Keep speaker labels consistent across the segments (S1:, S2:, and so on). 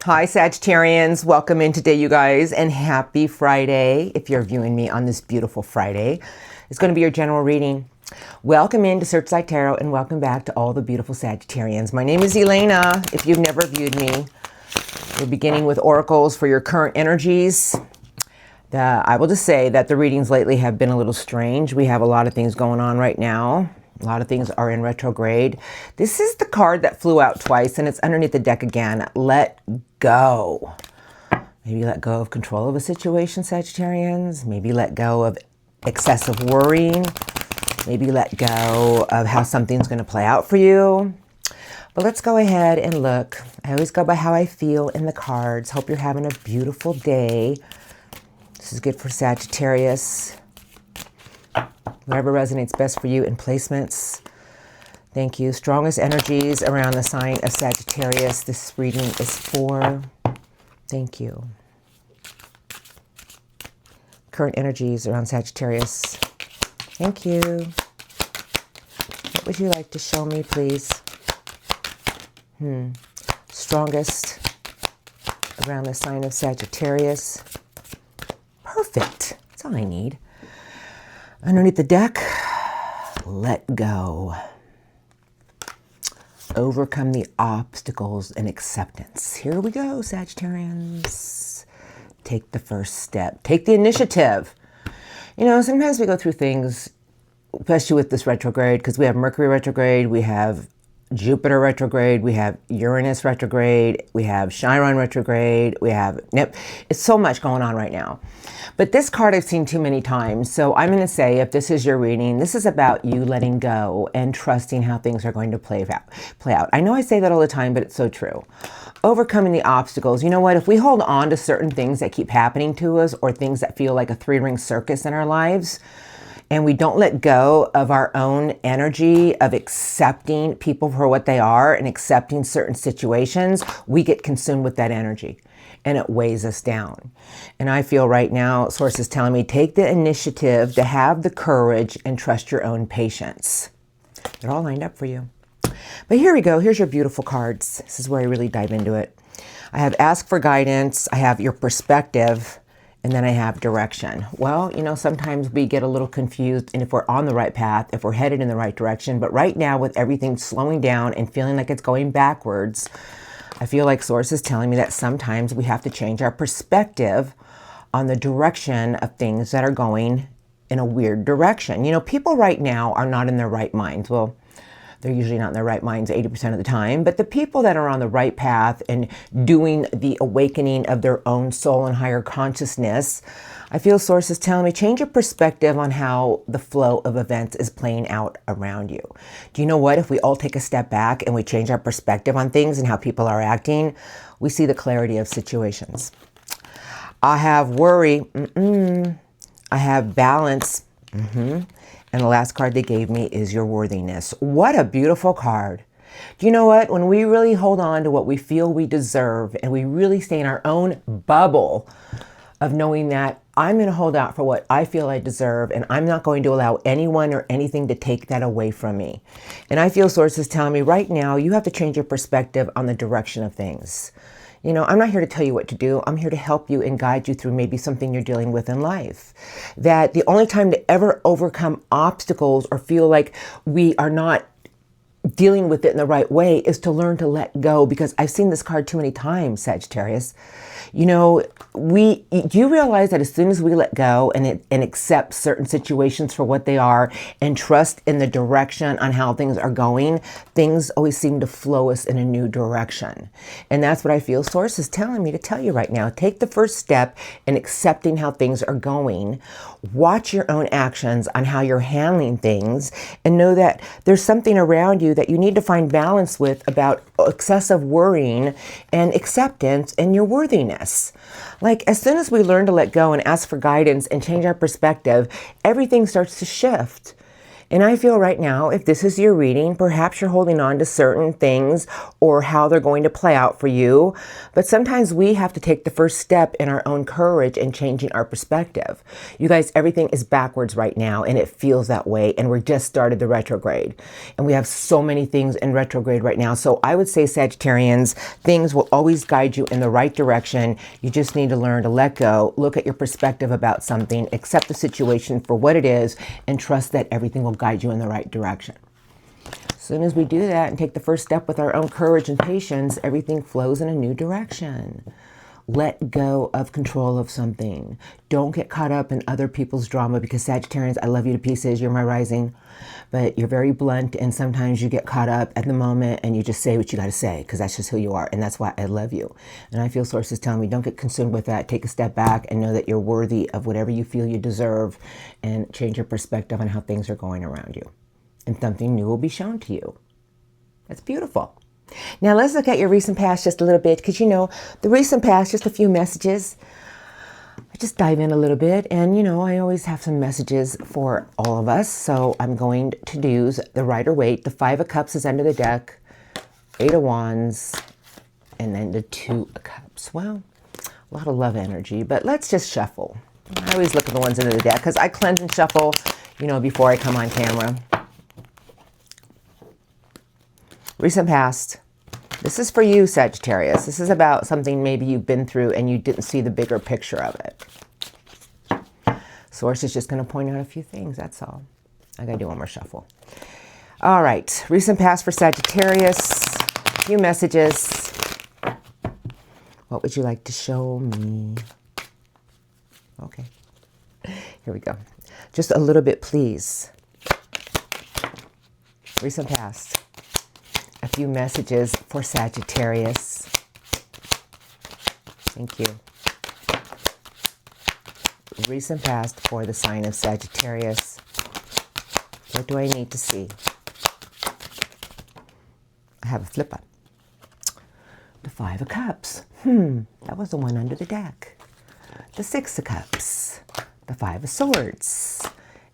S1: Hi Sagittarians, welcome in today you guys, and happy Friday if you're viewing me on this beautiful Friday. It's going to be your general reading. Welcome into Searchlight Tarot and welcome back to all the beautiful Sagittarians. My name is Elena. If you've never viewed me, we're beginning with oracles for your current energies. I will just say that the readings lately have been a little strange. We have a lot of things going on right now. A lot of things are in retrograde. This is the card that flew out twice, and it's underneath the deck again. Let go. Maybe let go of control of a situation, Sagittarians. Maybe let go of excessive worrying. Maybe let go of how something's going to play out for you. But let's go ahead and look. I always go by how I feel in the cards. Hope you're having a beautiful day. This is good for Sagittarius. Whatever resonates best for you in placements. Thank you. Strongest energies around the sign of Sagittarius. This reading is for. Thank you. Current energies around Sagittarius. Thank you. What would you like to show me, please? Strongest around the sign of Sagittarius. Perfect. That's all I need. Underneath the deck, let go. Overcome the obstacles and acceptance. Here we go, Sagittarians. Take the first step. Take the initiative. You know, sometimes we go through things, especially with this retrograde, because we have Mercury retrograde, we have Jupiter retrograde, we have Uranus retrograde, we have Chiron retrograde, we have it's so much going on right now. But this card I've seen too many times, so I'm going to say, if this is your reading, this is about you letting go and trusting how things are going to play out. I know I say that all the time, but it's so true. Overcoming the obstacles. You know what? If we hold on to certain things that keep happening to us, or things that feel like a three-ring circus in our lives, and we don't let go of our own energy of accepting people for what they are and accepting certain situations, we get consumed with that energy and it weighs us down. And I feel right now, Source is telling me, take the initiative to have the courage and trust your own patience. They're all lined up for you. But here we go. Here's your beautiful cards. This is where I really dive into it. I have ask for guidance. I have your perspective. And then I have direction. Well, you know, sometimes we get a little confused and if we're on the right path, if we're headed in the right direction. But right now, with everything slowing down and feeling like it's going backwards, I feel like Source is telling me that sometimes we have to change our perspective on the direction of things that are going in a weird direction. You know, people right now are not in their right minds. Well, they're usually not in their right minds 80% of the time, but the people that are on the right path and doing the awakening of their own soul and higher consciousness, I feel Source is telling me, change your perspective on how the flow of events is playing out around you. Do you know what? If we all take a step back and we change our perspective on things and how people are acting, we see the clarity of situations. I have worry. I have balance. And the last card they gave me is your worthiness. What a beautiful card. Do you know what? When we really hold on to what we feel we deserve and we really stay in our own bubble of knowing that I'm going to hold out for what I feel I deserve and I'm not going to allow anyone or anything to take that away from me. And I feel Source is telling me right now you have to change your perspective on the direction of things. You know, I'm not here to tell you what to do. I'm here to help you and guide you through maybe something you're dealing with in life. That the only time to ever overcome obstacles or feel like we are not dealing with it in the right way is to learn to let go, because I've seen this card too many times, Sagittarius. You know, do you realize that as soon as we let go and accept certain situations for what they are and trust in the direction on how things are going, things always seem to flow us in a new direction. And that's what I feel Source is telling me to tell you right now. Take the first step in accepting how things are going. Watch your own actions on how you're handling things and know that there's something around you that you need to find balance with about excessive worrying and acceptance and your worthiness. Like, as soon as we learn to let go and ask for guidance and change our perspective, everything starts to shift. And I feel right now, if this is your reading, perhaps you're holding on to certain things or how they're going to play out for you. But sometimes we have to take the first step in our own courage and changing our perspective. You guys, everything is backwards right now, and it feels that way. And we're just started the retrograde. And we have so many things in retrograde right now. So I would say, Sagittarians, things will always guide you in the right direction. You just need to learn to let go, look at your perspective about something, accept the situation for what it is, and trust that everything will guide you in the right direction. As soon as we do that and take the first step with our own courage and patience, everything flows in a new direction. Let go of control of something. Don't get caught up in other people's drama, because Sagittarians, I love you to pieces. You're my rising, but you're very blunt, and sometimes you get caught up at the moment and you just say what you got to say, because that's just who you are, and that's why I love you. And I feel sources telling me, don't get consumed with that. Take a step back and know that you're worthy of whatever you feel you deserve, and change your perspective on how things are going around you. And something new will be shown to you. That's beautiful. Now let's look at your recent past just a little bit, because the recent past, just a few messages. I just dive in a little bit, and I always have some messages for all of us. So I'm going to use the Rider-Waite. The 5 of Cups is under the deck, 8 of Wands, and then the 2 of Cups. Well, a lot of love energy, but let's just shuffle. I always look at the ones under the deck because I cleanse and shuffle, before I come on camera. Recent past. This is for you, Sagittarius. This is about something maybe you've been through and you didn't see the bigger picture of it. Source is just going to point out a few things, that's all. I got to do one more shuffle. All right. Recent past for Sagittarius. A few messages. What would you like to show me? Okay. Here we go. Just a little bit, please. Recent past. A few messages for Sagittarius. Thank you. Recent past for the sign of Sagittarius. What do I need to see? I have a flip-up. The 5 of Cups. That was the one under the deck. The 6 of Cups. The 5 of Swords.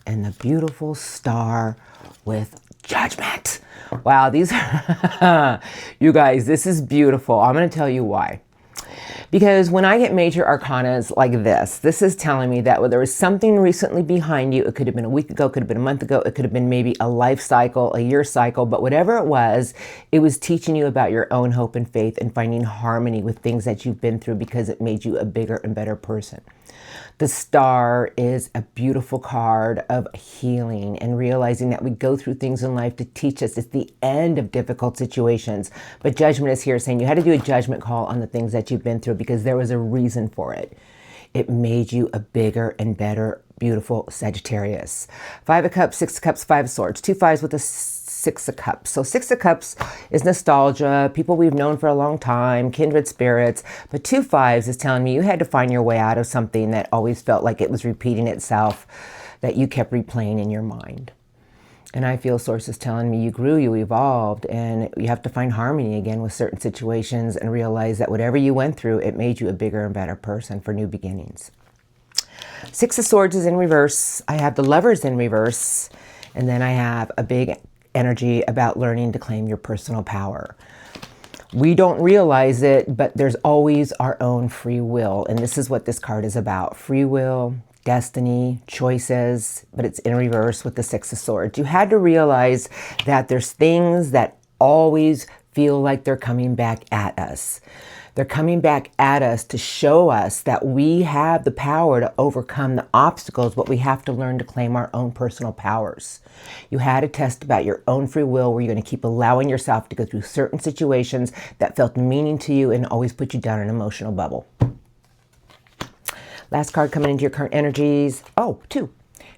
S1: And the beautiful star with Judgment. Wow, these are, you guys, this is beautiful. I'm going to tell you why. Because when I get major arcanas like this is telling me that there was something recently behind you. It could have been a week ago, could have been a month ago, it could have been maybe a life cycle, a year cycle, but whatever it was teaching you about your own hope and faith and finding harmony with things that you've been through, because it made you a bigger and better person. The star is a beautiful card of healing and realizing that we go through things in life to teach us. It's the end of difficult situations. But Judgment is here saying you had to do a judgment call on the things that you've been through, because there was a reason for it. It made you a bigger and better, beautiful Sagittarius. 5 of Cups, 6 of Cups, 5 of Swords. 2 5s with a 6 of Cups. So 6 of Cups is nostalgia, people we've known for a long time, kindred spirits. But 2 5s is telling me you had to find your way out of something that always felt like it was repeating itself, that you kept replaying in your mind. And I feel sources telling me you grew, you evolved, and you have to find harmony again with certain situations and realize that whatever you went through, it made you a bigger and better person for new beginnings. 6 of Swords is in reverse. I have the Lovers in reverse. And then I have a big energy about learning to claim your personal power. We don't realize it, but there's always our own free will. And this is what this card is about. Free will, destiny, choices, but it's in reverse with the 6 of Swords. You had to realize that there's things that always feel like they're coming back at us. They're coming back at us to show us that we have the power to overcome the obstacles, but we have to learn to claim our own personal powers. You had a test about your own free will where you're going to keep allowing yourself to go through certain situations that felt meaning to you and always put you down in an emotional bubble. Last card coming into your current energies. Oh, 2.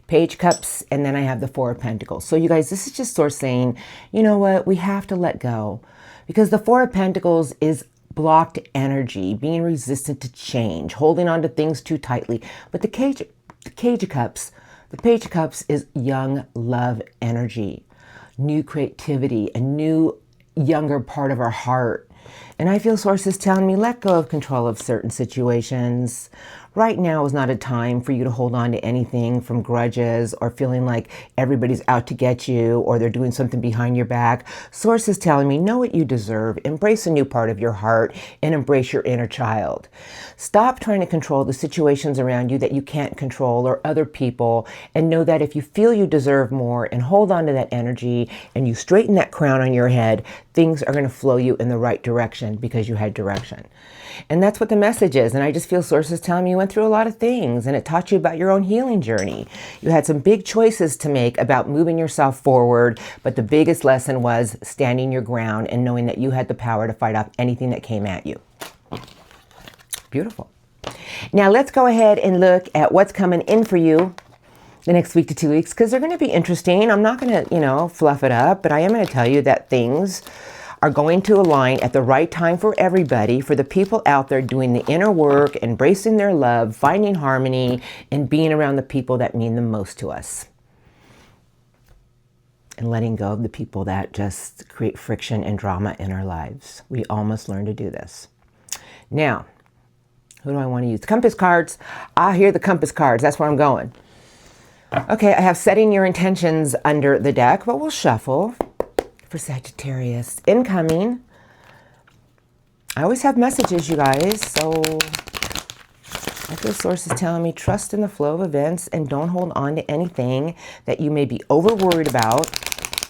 S1: Page of Cups, and then I have the 4 of Pentacles. So you guys, this is just Source saying, you know what, we have to let go. Because the 4 of Pentacles is blocked energy, being resistant to change, holding on to things too tightly. But the Page of Cups is young love energy, new creativity, a new younger part of our heart. And I feel sources telling me let go of control of certain situations, Right now is not a time for you to hold on to anything from grudges or feeling like everybody's out to get you or they're doing something behind your back. Source is telling me, know what you deserve, embrace a new part of your heart, and embrace your inner child. Stop trying to control the situations around you that you can't control or other people, and know that if you feel you deserve more and hold on to that energy and you straighten that crown on your head, things are going to flow you in the right direction because you had direction. And that's what the message is. And I just feel sources telling me you went through a lot of things and it taught you about your own healing journey. You had some big choices to make about moving yourself forward, but the biggest lesson was standing your ground and knowing that you had the power to fight off anything that came at you. Beautiful. Now let's go ahead and look at what's coming in for you the next week to 2 weeks, because they're going to be interesting. I'm not going to, fluff it up, but I am going to tell you that things are going to align at the right time for everybody, for the people out there doing the inner work, embracing their love, finding harmony, and being around the people that mean the most to us. And letting go of the people that just create friction and drama in our lives. We all must learn to do this. Now, who do I want to use? Compass cards. I hear the compass cards. That's where I'm going. Okay, I have setting your intentions under the deck, but we'll shuffle. For Sagittarius, incoming. I always have messages, you guys, so I feel source is telling me trust in the flow of events and don't hold on to anything that you may be over worried about,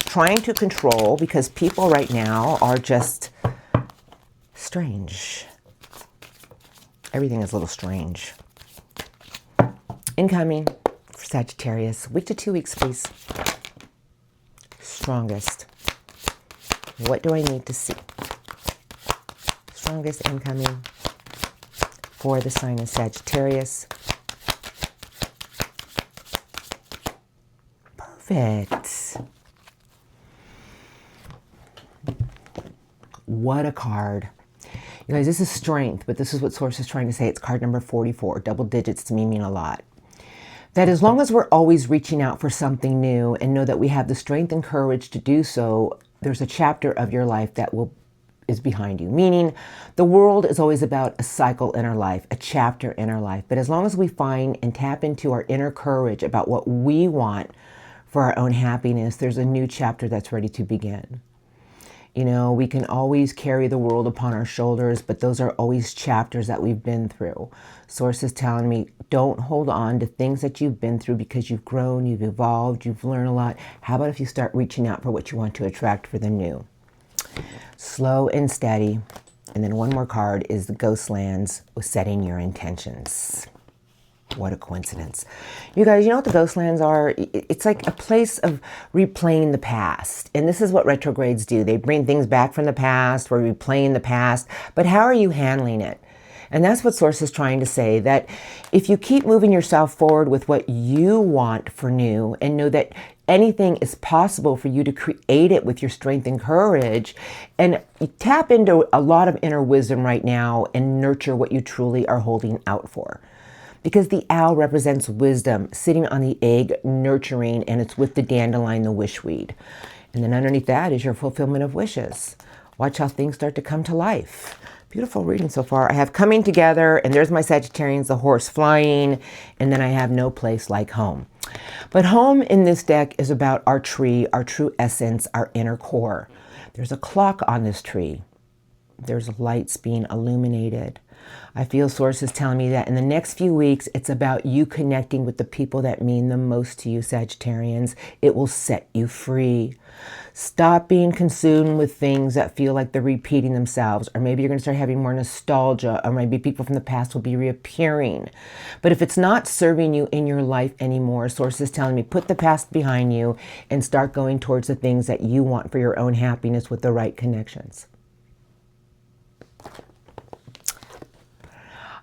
S1: trying to control, because people right now are just strange. Everything is a little strange. Incoming for Sagittarius, week to 2 weeks, please. Strongest. What do I need to see? Strongest incoming for the sign of Sagittarius. Perfect. What a card. You guys, this is strength, but this is what Source is trying to say. It's card number 44. Double digits to me mean a lot. That as long as we're always reaching out for something new and know that we have the strength and courage to do so, there's a chapter of your life that is behind you. Meaning the world is always about a cycle in our life, a chapter in our life. But as long as we find and tap into our inner courage about what we want for our own happiness, there's a new chapter that's ready to begin. We can always carry the world upon our shoulders, but those are always chapters that we've been through. Source is telling me, don't hold on to things that you've been through because you've grown, you've evolved, you've learned a lot. How about if you start reaching out for what you want to attract for the new? Slow and steady. And then one more card is the Ghost Lands with setting your intentions. What a coincidence. You guys, you know what the ghost lands are? It's like a place of replaying the past. And this is what retrogrades do. They bring things back from the past. We're replaying the past. But how are you handling it? And that's what Source is trying to say, that if you keep moving yourself forward with what you want for new and know that anything is possible for you to create it with your strength and courage, and tap into a lot of inner wisdom right now and nurture what you truly are holding out for. Because the owl represents wisdom, sitting on the egg, nurturing, and it's with the dandelion, the wishweed. And then underneath that is your fulfillment of wishes. Watch how things start to come to life. Beautiful reading so far. I have coming together, and there's my Sagittarians, the horse flying, and then I have no place like home. But home in this deck is about our tree, our true essence, our inner core. There's a clock on this tree. There's lights being illuminated. I feel Source is telling me that in the next few weeks, it's about you connecting with the people that mean the most to you, Sagittarians. It will set you free. Stop being consumed with things that feel like they're repeating themselves, or maybe you're going to start having more nostalgia, or maybe people from the past will be reappearing. But if it's not serving you in your life anymore, Source is telling me, put the past behind you and start going towards the things that you want for your own happiness with the right connections.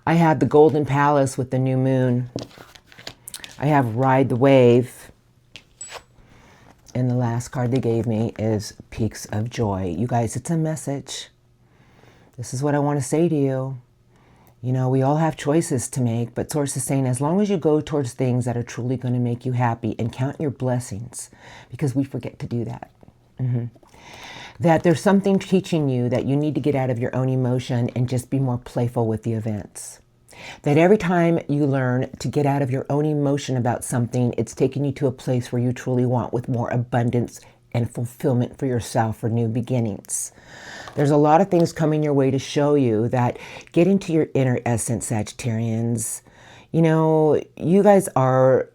S1: I have the Golden Palace with the new moon. I have Ride the Wave. And the last card they gave me is Peaks of Joy. You guys, it's a message. This is what I want to say to you. We all have choices to make, but Source is saying as long as you go towards things that are truly going to make you happy and count your blessings, because we forget to do that. That there's something teaching you that you need to get out of your own emotion and just be more playful with the events. That every time you learn to get out of your own emotion about something, it's taking you to a place where you truly want, with more abundance and fulfillment for yourself, for new beginnings. There's a lot of things coming your way to show you that get into your inner essence, Sagittarians. You know, you guys are,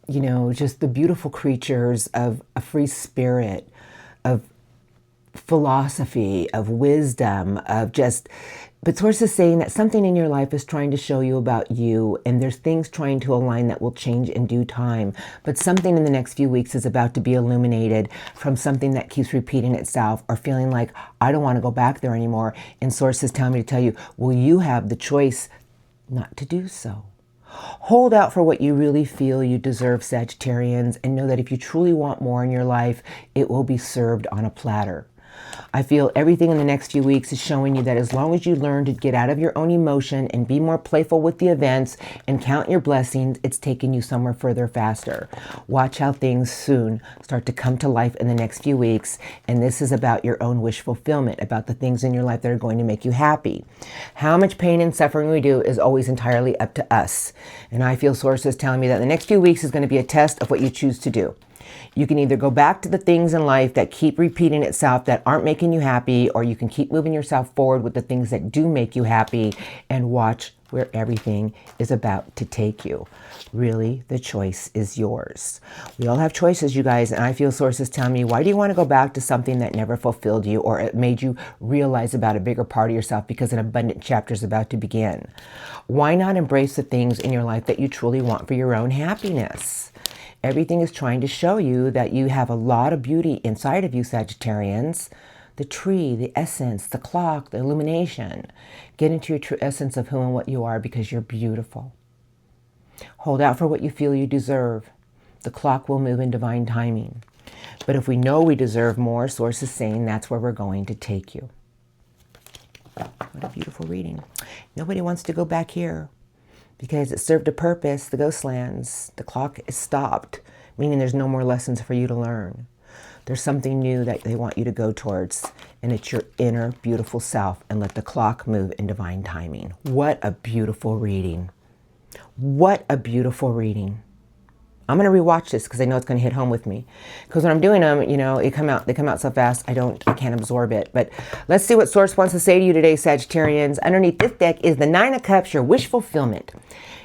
S1: you know, just the beautiful creatures of a free spirit, of philosophy, of wisdom, of just, but Source is saying that something in your life is trying to show you about you, and there's things trying to align that will change in due time. But something in the next few weeks is about to be illuminated from something that keeps repeating itself, or feeling like, I don't want to go back there anymore. And Source is telling me to tell you, well, you have the choice not to do so. Hold out for what you really feel you deserve, Sagittarians, and know that if you truly want more in your life, it will be served on a platter. I feel everything in the next few weeks is showing you that as long as you learn to get out of your own emotion and be more playful with the events and count your blessings, it's taking you somewhere further faster. Watch how things soon start to come to life in the next few weeks. And this is about your own wish fulfillment, about the things in your life that are going to make you happy. How much pain and suffering we do is always entirely up to us. And I feel Source is telling me that the next few weeks is going to be a test of what you choose to do. You can either go back to the things in life that keep repeating itself, that aren't making you happy, or you can keep moving yourself forward with the things that do make you happy, and watch where everything is about to take you. Really, the choice is yours. We all have choices, you guys, and I feel Source is telling me, why do you want to go back to something that never fulfilled you, or it made you realize about a bigger part of yourself, because an abundant chapter is about to begin? Why not embrace the things in your life that you truly want for your own happiness? Everything is trying to show you that you have a lot of beauty inside of you, Sagittarians. The tree, the essence, the clock, the illumination. Get into your true essence of who and what you are, because you're beautiful. Hold out for what you feel you deserve. The clock will move in divine timing. But if we know we deserve more, Source is saying that's where we're going to take you. What a beautiful reading. Nobody wants to go back here, because it served a purpose, the Ghostlands. The clock is stopped, meaning there's no more lessons for you to learn. There's something new that they want you to go towards, and it's your inner beautiful self, and let the clock move in divine timing. What a beautiful reading. What a beautiful reading. I'm going to rewatch this because I know it's going to hit home with me. Because when I'm doing them, you know, they come out so fast, I can't absorb it. But let's see what Source wants to say to you today, Sagittarians. Underneath this deck is the Nine of Cups, your wish fulfillment.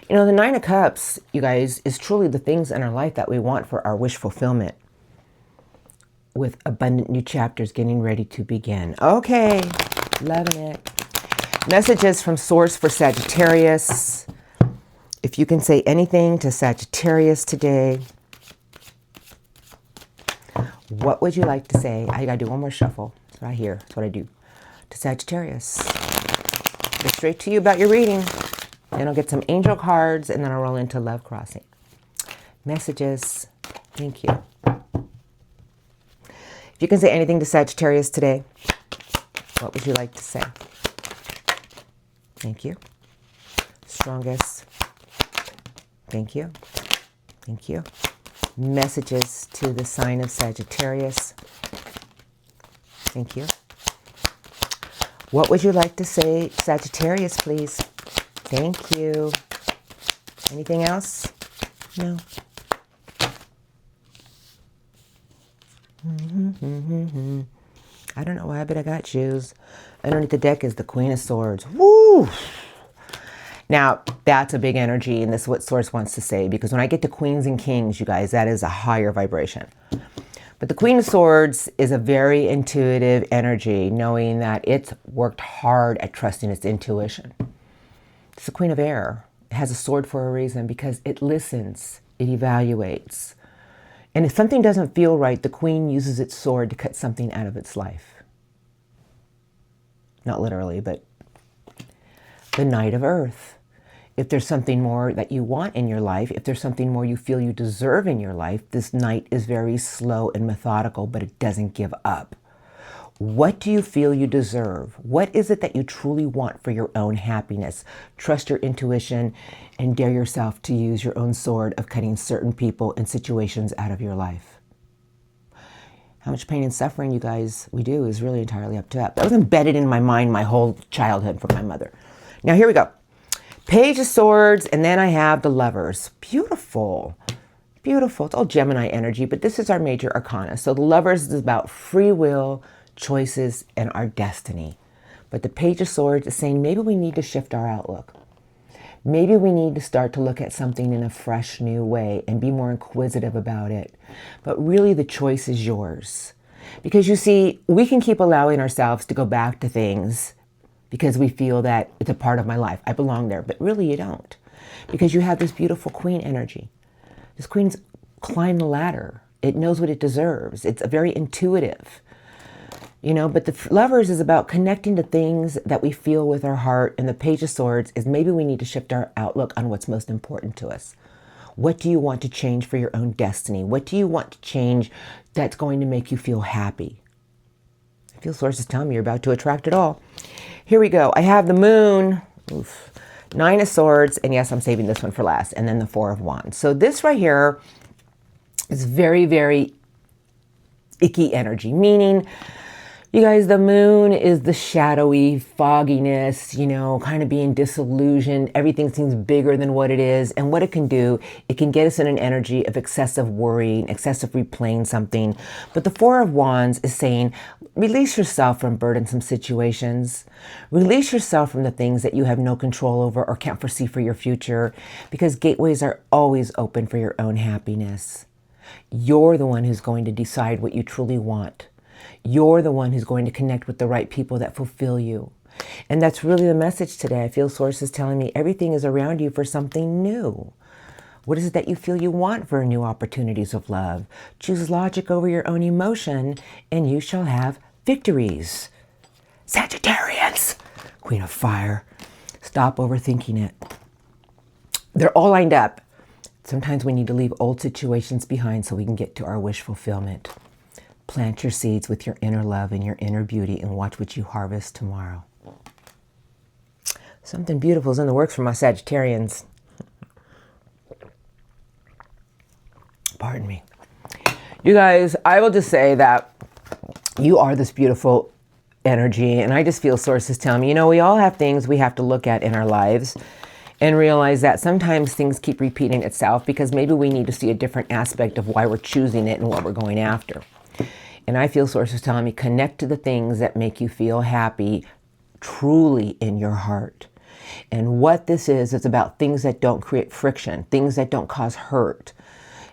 S1: You know, the Nine of Cups, you guys, is truly the things in our life that we want for our wish fulfillment, with abundant new chapters getting ready to begin. Okay, loving it. Messages from Source for Sagittarius. If you can say anything to Sagittarius today, what would you like to say? I gotta do one more shuffle. That's what I hear. That's what I do. To Sagittarius. Go straight to you about your reading. Then I'll get some angel cards, and then I'll roll into Love Crossing. Messages. Thank you. If you can say anything to Sagittarius today, what would you like to say? Thank you. Strongest. Thank you. Thank you. Messages to the sign of Sagittarius. Thank you. What would you like to say, Sagittarius, please? Thank you. Anything else? No. I don't know why, but I got shoes. Underneath the deck is the Queen of Swords. Woo! Now, that's a big energy, and this is what Source wants to say, because when I get to Queens and Kings, you guys, that is a higher vibration. But the Queen of Swords is a very intuitive energy, knowing that it's worked hard at trusting its intuition. It's the Queen of Air. It has a sword for a reason, because it listens, it evaluates. And if something doesn't feel right, the Queen uses its sword to cut something out of its life. Not literally, but the Knight of Earth. If there's something more that you want in your life, if there's something more you feel you deserve in your life, this Knight is very slow and methodical, but it doesn't give up. What do you feel you deserve? What is it that you truly want for your own happiness? Trust your intuition and dare yourself to use your own sword of cutting certain people and situations out of your life. How much pain and suffering, you guys, we do is really entirely up to that. That was embedded in my mind my whole childhood from my mother. Now here we go. Page of Swords, and then I have the Lovers. Beautiful. Beautiful. It's all Gemini energy, but this is our major arcana. So the Lovers is about free will, choices, and our destiny. But the Page of Swords is saying maybe we need to shift our outlook. Maybe we need to start to look at something in a fresh new way and be more inquisitive about it. But really the choice is yours. Because you see, we can keep allowing ourselves to go back to things because we feel that it's a part of my life. I belong there, but really you don't. Because you have this beautiful Queen energy. This Queen's climbed the ladder. It knows what it deserves. It's very intuitive. You know, but the Lovers is about connecting to things that we feel with our heart. And the Page of Swords is maybe we need to shift our outlook on what's most important to us. What do you want to change for your own destiny? What do you want to change that's going to make you feel happy? I feel Source is telling me you're about to attract it all. Here we go. I have the Moon, oof, 9 of Swords, and yes, I'm saving this one for last, and then the 4 of Wands. So this right here is very, very icky energy, meaning, you guys, the Moon is the shadowy fogginess, you know, kind of being disillusioned. Everything seems bigger than what it is. And what it can do, it can get us in an energy of excessive worrying, excessive replaying something. But the 4 of Wands is saying, release yourself from burdensome situations. Release yourself from the things that you have no control over or can't foresee for your future, because gateways are always open for your own happiness. You're the one who's going to decide what you truly want. You're the one who's going to connect with the right people that fulfill you. And that's really the message today. I feel Source is telling me everything is around you for something new. What is it that you feel you want for new opportunities of love? Choose logic over your own emotion, and you shall have victories. Sagittarius, Queen of Fire. Stop overthinking it. They're all lined up. Sometimes we need to leave old situations behind so we can get to our wish fulfillment. Plant your seeds with your inner love and your inner beauty and watch what you harvest tomorrow. Something beautiful is in the works for my Sagittarians. Pardon me. You guys, I will just say that you are this beautiful energy, and I just feel Source is telling me, you know, we all have things we have to look at in our lives and realize that sometimes things keep repeating itself because maybe we need to see a different aspect of why we're choosing it and what we're going after. And I feel Source is telling me, connect to the things that make you feel happy truly in your heart. And what this is, it's about things that don't create friction, things that don't cause hurt.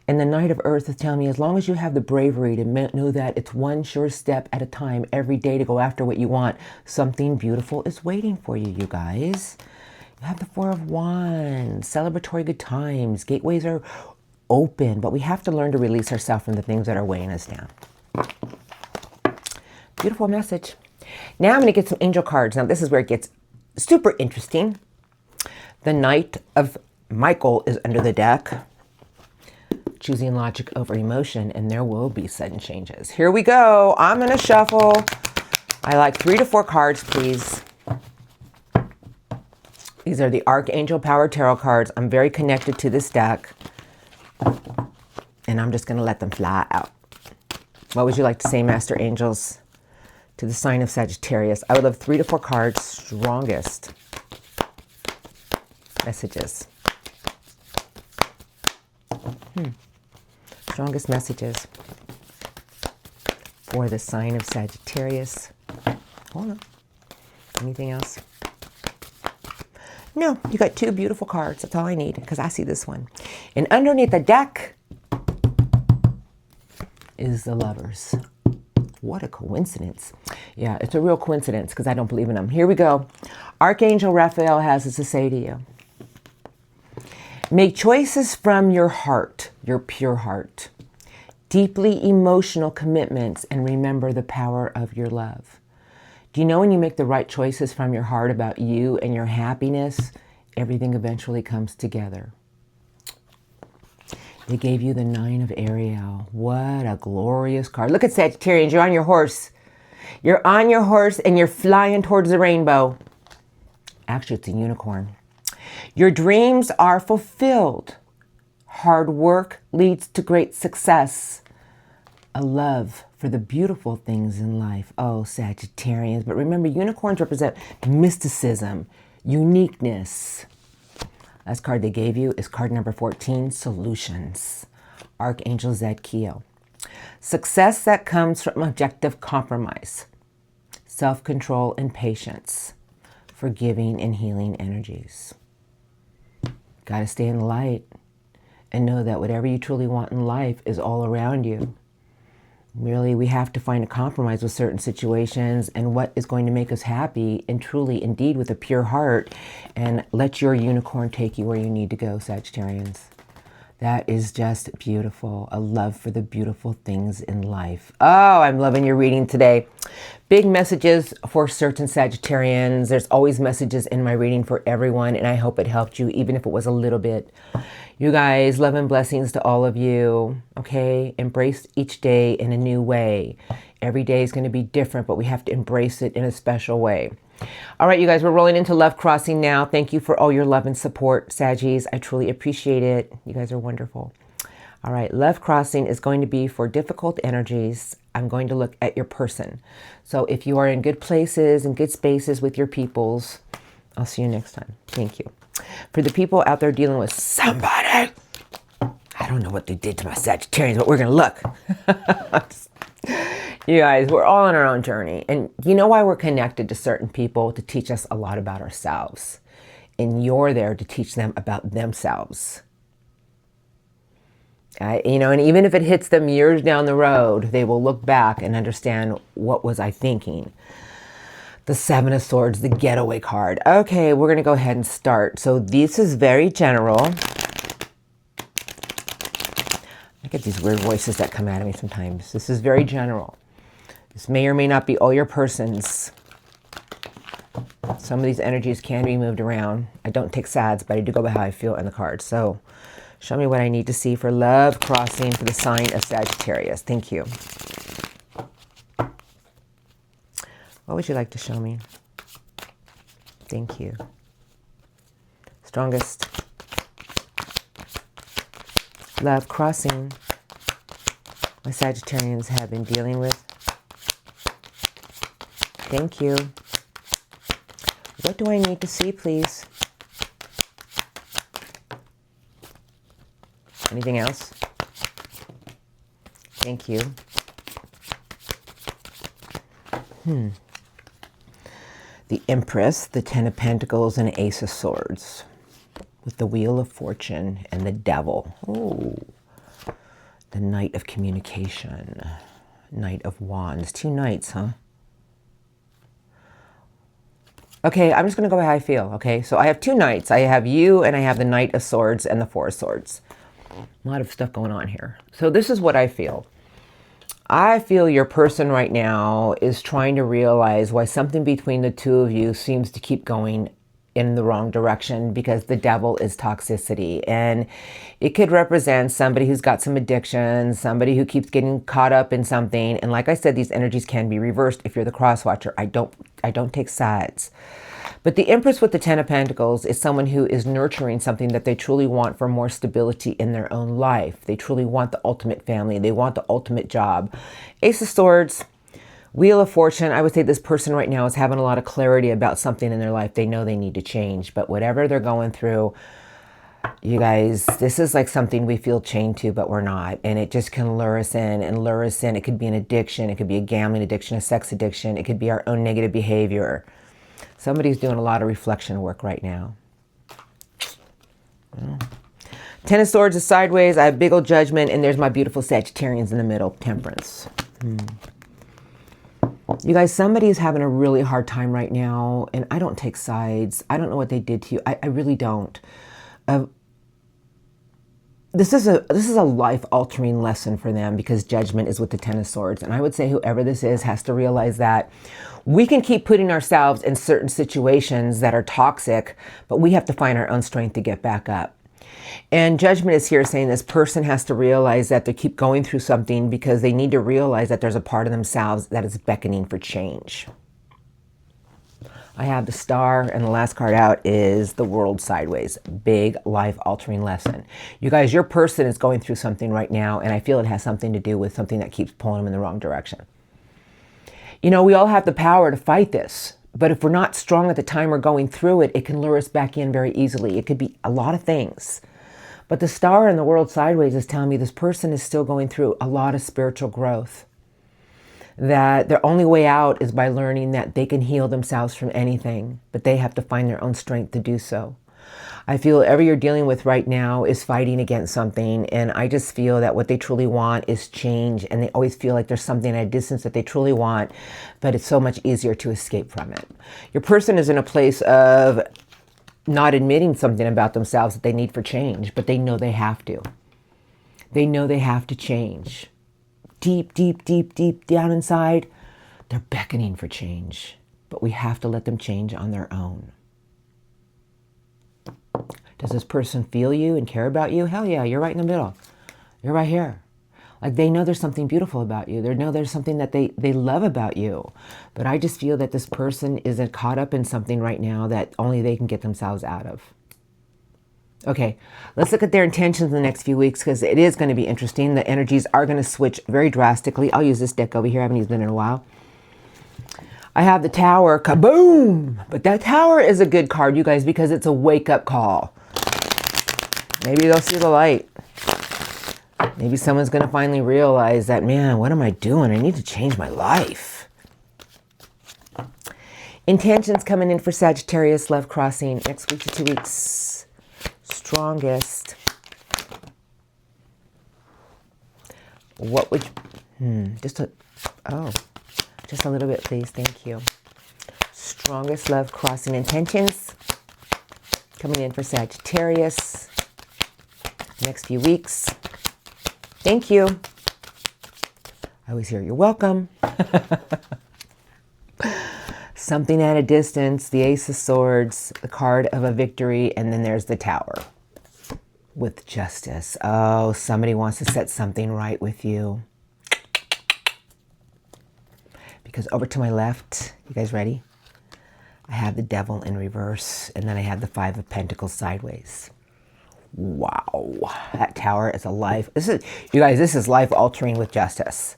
S1: And the Knight of Earth is telling me, as long as you have the bravery to know that it's one sure step at a time every day to go after what you want, something beautiful is waiting for you, you guys. You have the 4 of Wands, celebratory good times, gateways are open, but we have to learn to release ourselves from the things that are weighing us down. Beautiful message. Now I'm going to get some angel cards. Now this is where it gets super interesting. The Knight of Michael is under the deck. Choosing logic over emotion, and there will be sudden changes. Here we go. I'm going to shuffle. I like 3 to 4 cards, please. These are the Archangel Power Tarot cards. I'm very connected to this deck, and I'm just going to let them fly out. What would you like to say, Master Angels, to the sign of Sagittarius? I would love 3 to 4 cards, strongest messages. Strongest messages for the sign of Sagittarius. Hold on. Anything else? No, you got 2 beautiful cards. That's all I need, because I see this one. And underneath the deck is the Lovers. What a coincidence. Yeah, it's a real coincidence because I don't believe in them. Here we go. Archangel Raphael has this to say to you. Make choices from your heart, your pure heart. Deeply emotional commitments, and remember the power of your love. Do you know when you make the right choices from your heart about you and your happiness, everything eventually comes together? They gave you the 9 of Ariel. What a glorious card. Look at Sagittarians. You're on your horse. You're on your horse and you're flying towards the rainbow. Actually, it's a unicorn. Your dreams are fulfilled. Hard work leads to great success. A love for the beautiful things in life. Oh, Sagittarians. But remember, unicorns represent mysticism, uniqueness. Last card they gave you is card number 14, Solutions. Archangel Zadkiel. Success that comes from objective compromise, self-control and patience, forgiving and healing energies. Got to stay in the light and know that whatever you truly want in life is all around you. Really, we have to find a compromise with certain situations and what is going to make us happy and truly, indeed, with a pure heart, and let your unicorn take you where you need to go, Sagittarians. That is just beautiful. A love for the beautiful things in life. Oh, I'm loving your reading today. Big messages for certain Sagittarians. There's always messages in my reading for everyone, and I hope it helped you, even if it was a little bit. You guys, love and blessings to all of you, okay? Embrace each day in a new way. Every day is going to be different, but we have to embrace it in a special way. All right, you guys, we're rolling into Love Crossing now. Thank you for all your love and support, Saggies. I truly appreciate it. You guys are wonderful. All right, Love Crossing is going to be for difficult energies. I'm going to look at your person. So if you are in good places and good spaces with your peoples, I'll see you next time. Thank you. For the people out there dealing with somebody, I don't know what they did to my Sagittarians, but we're going to look. You guys, we're all on our own journey. And you know why we're connected to certain people? To teach us a lot about ourselves. And you're there to teach them about themselves. You know, and even if it hits them years down the road, they will look back and understand, what was I thinking? The Seven of Swords, the getaway card. Okay, we're going to go ahead and start. So this is very general. I get these weird voices that come out of me sometimes. This is very general. This may or may not be all your persons. Some of these energies can be moved around. I don't take sads, but I do go by how I feel in the cards. So show me what I need to see for Love Crossing for the sign of Sagittarius. Thank you. What would you like to show me? Thank you. Strongest. Love Crossing. My Sagittarians have been dealing with. Thank you. What do I need to see, please? Anything else? Thank you. The Empress, the Ten of Pentacles, and Ace of Swords. With the Wheel of Fortune and the Devil. Oh, the Knight of Communication. Knight of Wands. 2 knights, huh? Okay, I'm just going to go by how I feel, okay? So I have 2 knights. I have you, and I have the Knight of Swords and the 4 of Swords. A lot of stuff going on here. So this is what I feel. I feel your person right now is trying to realize why something between the two of you seems to keep going in the wrong direction, because the Devil is toxicity, and it could represent somebody who's got some addiction, somebody who keeps getting caught up in something. And like I said, these energies can be reversed if you're the cross watcher. I don't take sides. But the Empress with the Ten of Pentacles is someone who is nurturing something that they truly want for more stability in their own life. They truly want the ultimate family. They want the ultimate job. Ace of Swords, Wheel of Fortune. I would say this person right now is having a lot of clarity about something in their life. They know they need to change. But whatever they're going through, you guys, this is like something we feel chained to, but we're not. And it just can lure us in and lure us in. It could be an addiction. It could be a gambling addiction, a sex addiction. It could be our own negative behavior. Somebody's doing a lot of reflection work right now. Well, 10 of Swords is sideways. I have big old Judgment, and there's my beautiful Sagittarians in the middle, Temperance. You guys, somebody is having a really hard time right now, and I don't take sides. I don't know what they did to you. I really don't. This is a life-altering lesson for them, because Judgment is with the 10 of Swords. And I would say whoever this is has to realize that we can keep putting ourselves in certain situations that are toxic, but we have to find our own strength to get back up. And Judgment is here saying this person has to realize that they keep going through something because they need to realize that there's a part of themselves that is beckoning for change. I have the Star, and the last card out is the World sideways. Big life-altering lesson. You guys, your person is going through something right now, and I feel it has something to do with something that keeps pulling them in the wrong direction. You know, we all have the power to fight this, But if we're not strong at the time we're going through it, it can lure us back in very easily. It could be a lot of things. But the star in the world sideways is telling me this person is still going through a lot of spiritual growth. That their only way out is by learning that they can heal themselves from anything, but they have to find their own strength to do so. I feel whatever you're dealing with right now is fighting against something, and I just feel that what they truly want is change, and they always feel like there's something at a distance that they truly want, but it's so much easier to escape from it. Your person is in a place of not admitting something about themselves that they need for change, but they know they have to. They know they have to change. Deep, deep, deep, deep down inside, they're beckoning for change, but we have to let them change on their own. Does this person feel you and care about you? Hell yeah, you're right in the middle. You're right here. Like they know there's something beautiful about you. They know there's something that they love about you. But I just feel that this person is caught up in something right now that only they can get themselves out of. Okay, let's look at their intentions in the next few weeks because it is going to be interesting. The energies are going to switch very drastically. I'll use this deck over here. I haven't used it in a while. I have the Tower, kaboom! But that Tower is a good card, you guys, because it's a wake-up call. Maybe they'll see the light. Maybe someone's going to finally realize that, man, what am I doing? I need to change my life. Intentions coming in for Sagittarius, love crossing, next week to 2 weeks. Strongest. What would you, just a little bit, please. Thank you. Strongest love crossing intentions coming in for Sagittarius. Next few weeks. Thank you. I always hear you're welcome. Something at a distance, the Ace of Swords, the card of a victory, and then there's the Tower with justice. Oh, somebody wants to set something right with you. Because over to my left, you guys ready? I have the Devil in reverse, and then I have the Five of Pentacles sideways. Wow, that Tower is a life. You guys, this is life altering with justice.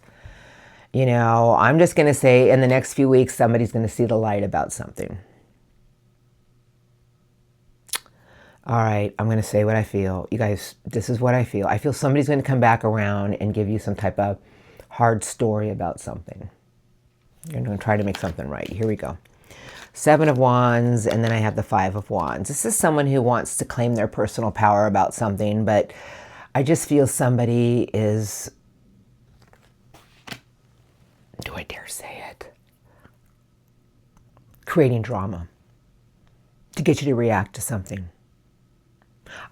S1: You know, I'm just going to say in the next few weeks, somebody's going to see the light about something. All right, I'm going to say what I feel. You guys, this is what I feel. I feel somebody's going to come back around and give you some type of hard story about something. You're going to try to make something right. Here we go. Seven of Wands, and then I have the Five of Wands. This is someone who wants to claim their personal power about something, but I just feel somebody is, do I dare say it, creating drama to get you to react to something.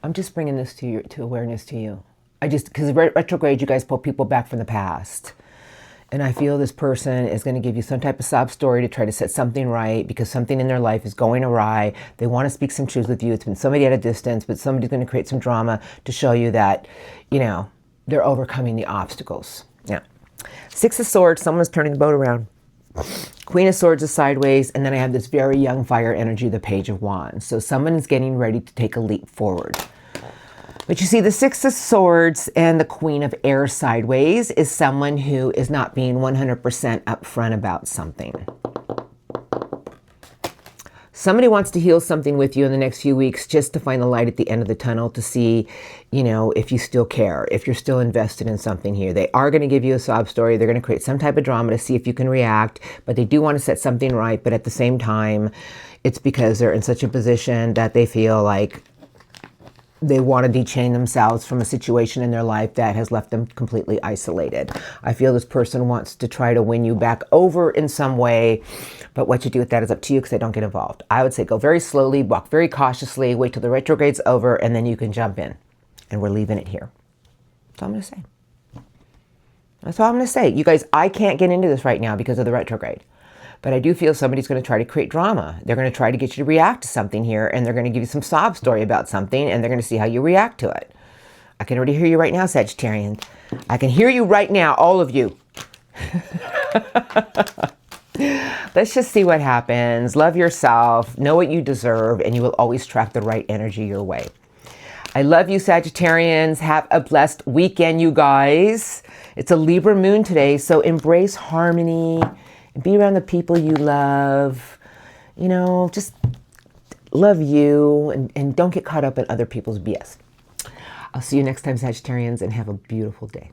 S1: I'm just bringing this to awareness to you. Because retrograde, you guys pull people back from the past. And I feel this person is going to give you some type of sob story to try to set something right because something in their life is going awry. They want to speak some truth with you. It's been somebody at a distance, but somebody's going to create some drama to show you that, you know, they're overcoming the obstacles. Yeah. Six of Swords, someone's turning the boat around. Queen of Swords is sideways, and then I have this very young fire energy, the Page of Wands. So someone is getting ready to take a leap forward. But you see, the Six of Swords and the Queen of Air sideways is someone who is not being 100% upfront about something. Somebody wants to heal something with you in the next few weeks just to find the light at the end of the tunnel to see, you know, if you still care, if you're still invested in something here. They are going to give you a sob story. They're going to create some type of drama to see if you can react, but they do want to set something right. But at the same time, it's because they're in such a position that they feel like they want to dechain themselves from a situation in their life that has left them completely isolated. I feel this person wants to try to win you back over in some way, but what you do with that is up to you because they don't get involved. I would say go very slowly, walk very cautiously, wait till the retrograde's over, and then you can jump in. And we're leaving it here. That's all I'm going to say. That's all I'm going to say. You guys, I can't get into this right now because of the retrograde. But I do feel somebody's going to try to create drama. They're going to try to get you to react to something here, and they're going to give you some sob story about something, and they're going to see how you react to it. I can already hear you right now, Sagittarian. I can hear you right now, all of you. Let's just see what happens. Love yourself. Know what you deserve, and you will always track the right energy your way. I love you, Sagittarians. Have a blessed weekend, you guys. It's a Libra moon today, so embrace harmony. Be around the people you love. You know, just love you and don't get caught up in other people's BS. I'll see you next time, Sagittarians, and have a beautiful day.